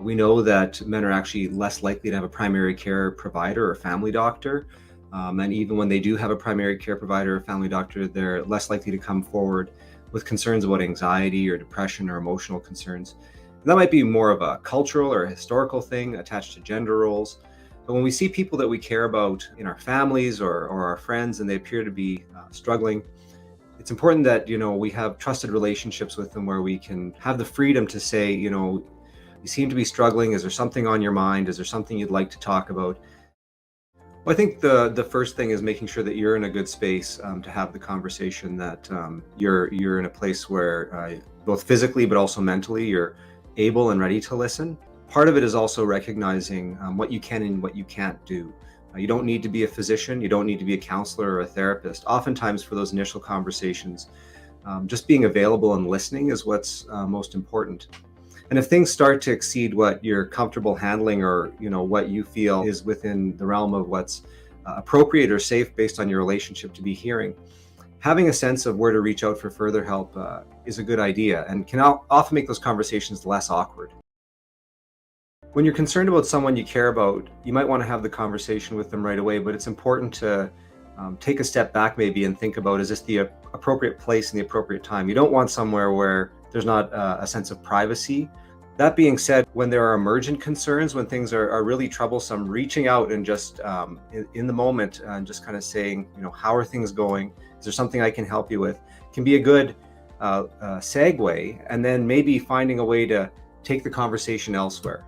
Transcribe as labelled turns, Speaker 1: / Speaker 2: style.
Speaker 1: We know that men are actually less likely to have a primary care provider or family doctor. And even when they do have a primary care provider or family doctor, they're less likely to come forward with concerns about anxiety or depression or emotional concerns. And that might be more of a cultural or a historical thing attached to gender roles. But when we see people that we care about in our families or our friends and they appear to be struggling, it's important that, we have trusted relationships with them where we can have the freedom to say, you seem to be struggling. Is there something on your mind? Is there something you'd like to talk about? Well, I think the first thing is making sure that you're in a good space to have the conversation, that you're in a place where both physically but also mentally you're able and ready to listen. Part of it is also recognizing what you can and what you can't do. You don't need to be a physician. You don't need to be a counselor or a therapist. Oftentimes for those initial conversations, just being available and listening is what's most important. And if things start to exceed what you're comfortable handling, or what you feel is within the realm of what's appropriate or safe based on your relationship to be hearing, having a sense of where to reach out for further help is a good idea and can often make those conversations less awkward. When you're concerned about someone you care about, you might want to have the conversation with them right away, but it's important to take a step back maybe and think about, is this the appropriate place and the appropriate time? You don't want somewhere where there's not a sense of privacy. That being said, when there are emergent concerns, when things are really troublesome, reaching out and just in the moment and just kind of saying, how are things going? Is there something I can help you with? Can be a good segue, and then maybe finding a way to take the conversation elsewhere.